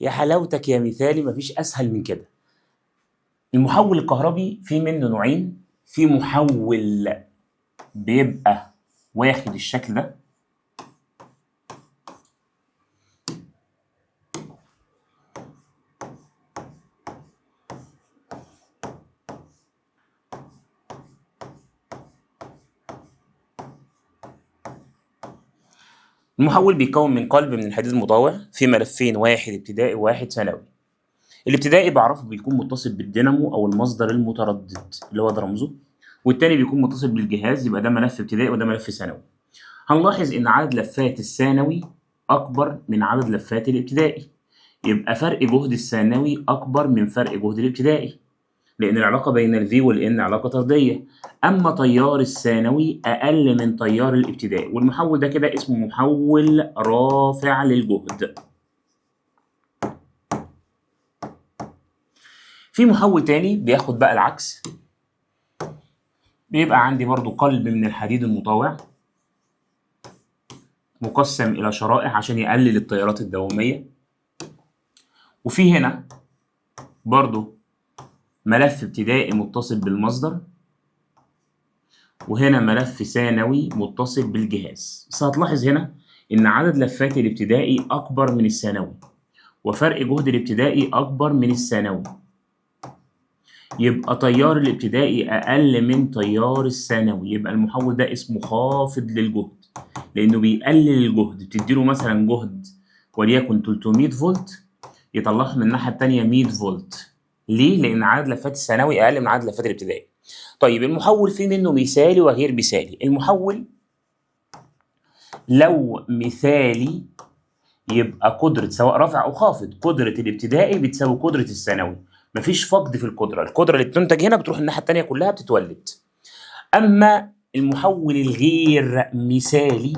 يا حلاوتك يا مثالي، مفيش اسهل من كده. المحول الكهربي في منه نوعين. في محول بيبقى واخد الشكل ده، المحول بيتكون من قلب من الحديد المطوع في ملفين، واحد ابتدائي وواحد ثانوي. الابتدائي بعرفه بيكون متصل بالدينامو او المصدر المتردد اللي هو ده رمزه، والتاني بيكون متصل بالجهاز، يبقى ده ملف ابتدائي وده ملف ثانوي. هنلاحظ ان عدد لفات الثانوي اكبر من عدد لفات الابتدائي، يبقى فرق جهد الثانوي اكبر من فرق جهد الابتدائي، لان العلاقه بين الفي والان علاقه طرديه. اما تيار الثانوي اقل من تيار الابتدائي، والمحول ده كده اسمه محول رافع للجهد. في محول تاني بياخد بقى العكس، بيبقى عندي برضو قلب من الحديد المطوع مقسم الى شرائح عشان يقلل التيارات الدواميه، وفي هنا برضو ملف ابتدائي متصل بالمصدر، وهنا ملف ثانوي متصل بالجهاز. بس هتلاحظ هنا ان عدد لفات الابتدائي اكبر من الثانوي، وفرق جهد الابتدائي اكبر من الثانوي، يبقى تيار الابتدائي اقل من تيار الثانوي، يبقى المحول ده اسمه خافض للجهد لانه بيقلل الجهد. بتديله مثلا جهد وليكن 300 فولت، يطلعه من الناحيه الثانيه 100 فولت. ليه؟ لان عدد لفات الثانوي اقل من عدد لفات الابتدائي. طيب المحول فيه منه مثالي وغير مثالي. المحول لو مثالي يبقى قدرة سواء رافع او خافض، قدرة الابتدائي بتساوي قدرة الثانوي، مفيش فقد في القدرة اللي بتنتج هنا بتروح الناحية التانية كلها بتتولد. اما المحول الغير مثالي،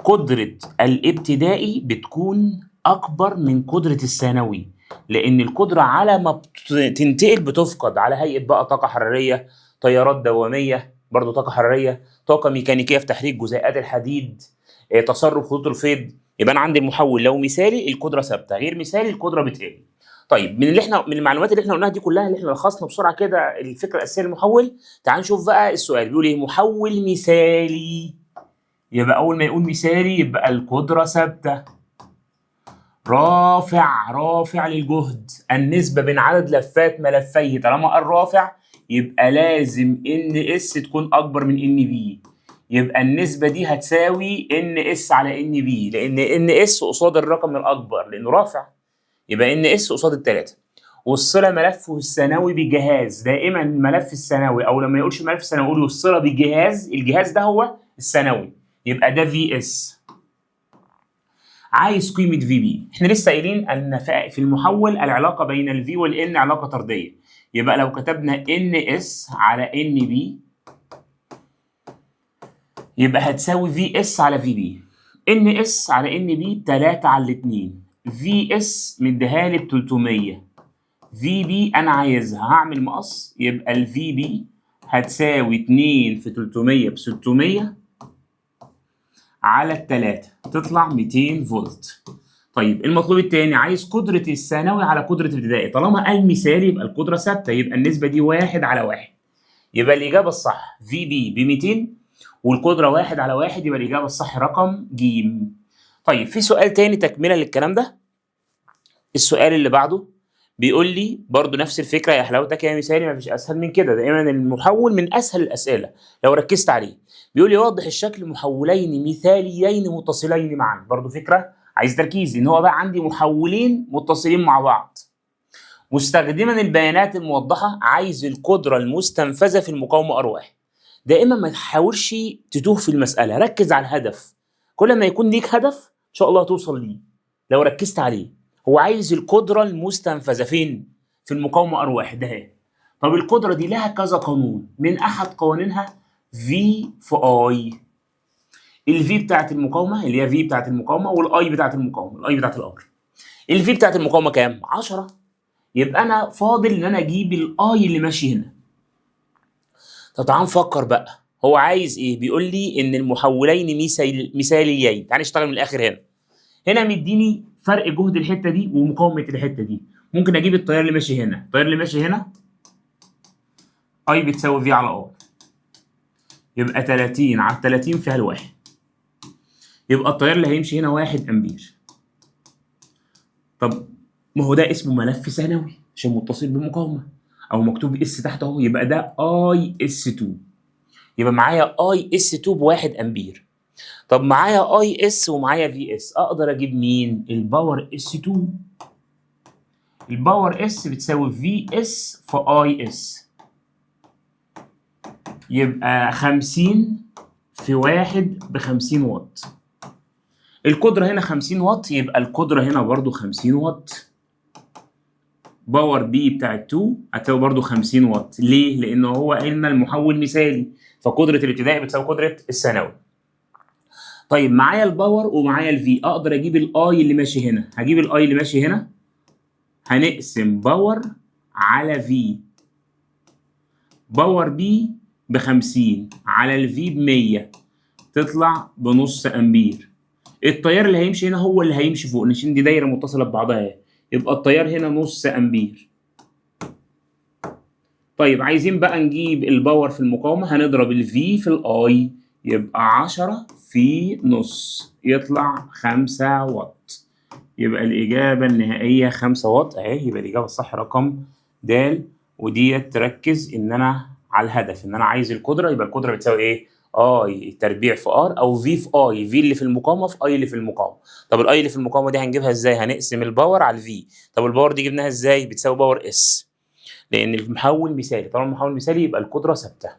قدرة الابتدائي بتكون اكبر من قدرة الثانوي، لان القدرة على ما تنتقل بتفقد على هيئة بقى طاقة حرارية، تيارات دوامية، برضو طاقة حرارية، طاقة ميكانيكية في تحريك جزيئات الحديد، تصرف خطوط الفيض. يبقى انا عندي المحول لو مثالي القدرة ثابتة، غير مثالي القدرة بتقل. طيب من المعلومات اللي احنا قلناها دي كلها، اللي احنا لخصنا بسرعة كده الفكرة الأساسية للمحول، تعال نشوف بقى السؤال بيقول ايه. محول مثالي، يبقى أول ما يقول مثالي يبقى القدرة ثابتة. رافع للجهد، النسبة بين عدد لفات ملفيه، طالما قال رافع يبقى لازم ان اس تكون اكبر من ان بي، يبقى النسبة دي هتساوي ان اس على ان بي، لان ان اس قصاد الرقم الاكبر لانه رافع، يبقى ان اس قصاد الثلاثة. والصلة ملفه الثانوي بجهاز، دائما الملف الثانوي او لما يقولش ملف الثانوي يقول الصلة بجهاز، الجهاز ده هو الثانوي، يبقى ده في اس. عايز قيمة في بي، احنا لسه قايلين ان في المحول العلاقة بين الفي والان علاقة طردية، يبقى لو كتبنا ان اس على ان بي يبقى هتساوي في اس على في بي. ان اس على ان بي 3 على 2، في اس مديها لي ب 300، في بي انا عايزها هعمل مقص، يبقى الفي بي هتساوي 2 في 300 ب 600 على التلاتة، تطلع 200 فولت. طيب المطلوب الثاني عايز قدرة الثانوي على قدرة الابتدائي، طالما قال مثالي يبقى القدرة ثابتة، يبقى النسبة دي 1 على 1، يبقى الإجابة الصح في بي ب 200 والقدرة 1 على 1، يبقى الإجابة الصح رقم ج. طيب في سؤال تاني تكملة للكلام ده، السؤال اللي بعده بيقول لي برضو نفس الفكرة، يا حلاوتك يا مثالي مفيش أسهل من كده، دائما المحول من أسهل الأسئلة لو ركزت عليه. بيقول لي وضح الشكل محولين مثاليين متصلين معا، برضو فكرة عايز تركيز، إن هو بقى عندي محولين متصلين مع بعض مستخدما البيانات الموضحة، عايز القدرة المستنفذة في المقاومة R1. دائما ما تحاولش تتوه في المسألة، ركز على الهدف، كل ما يكون ليك هدف إن شاء الله توصل ليه لو ركزت عليه. هو عايز القدرة المستنفذة فين؟ في المقاومة R1 ده. طب القدرة دي لها كذا قانون، من أحد قوانينها V في I، الفي بتاعت المقاومة اللي هي V بتاعت المقاومة، والI بتاعت المقاومة، الI بتاعت الأمر. الفي بتاعت المقاومة كام؟ 10، يبقى أنا فاضل إن أنا أجيب الI اللي ماشي هنا. طب تعال نفكر بقى، هو عايز إيه؟ بيقول لي إن المحولين مثاليين، تعال نشتغل من الآخر هنا. هنا مديني فرق جهد الحته دي ومقاومه الحته دي. ممكن اجيب التيار اللي ماشي هنا، التيار اللي ماشي هنا اي بتساوي في على ار، يبقى 30 على 30 فيها الواحد، يبقى التيار اللي هيمشي هنا 1 امبير. طب ما هو ده اسمه ملف ثانوي عشان متصل بمقاومه، او مكتوب اس تحت اهو، يبقى ده اي اس 2، يبقى معايا اي اس 2 بواحد امبير. طب معايا اي اس ومعايا في اس، اقدر اجيب مين؟ الباور اس 2. الباور اس بتساوي في اس في اي اس، يبقى 50 في 1 ب 50 واط. القدرة هنا 50 واط، يبقى القدرة هنا برضو 50 واط. باور بي بتاع 2 هتساوي برضو 50 واط. ليه؟ لأنه هو قلنا المحول مثالي، فقدرة الابتدائي بتساوي قدرة الثانوي. طيب معايا الباور ومعايا الفي، أقدر أجيب الأي اللي ماشي هنا. هجيب الأي اللي ماشي هنا، هنقسم باور على في. باور بي ب50 على الفي ب100 تطلع بنص امبير. التيار اللي هيمشي هنا هو اللي هيمشي فوق، عشان دي دايره متصله ببعضها اهي، يبقى التيار هنا نص امبير. طيب عايزين بقى نجيب الباور في المقاومه، هنضرب الفي في الاي، يبقى 10 في نص يطلع 5 واط. يبقى الاجابه النهائيه 5 واط اهي. يبقى الاجابه الصح رقم د. وديت تركز ان انا على الهدف، ان انا عايز القدره، يبقى القدره بتساوي ايه؟ اي تربيع في ار، او في في اي، في اللي في المقاومه في اي اللي في المقاومه. طب الاي اللي في المقاومه دي هنجيبها ازاي؟ هنقسم الباور على الفي. طب الباور دي جبناها ازاي؟ بتساوي باور اس، لان المحول مثالي، طالما المحول مثالي يبقى القدره ثابته.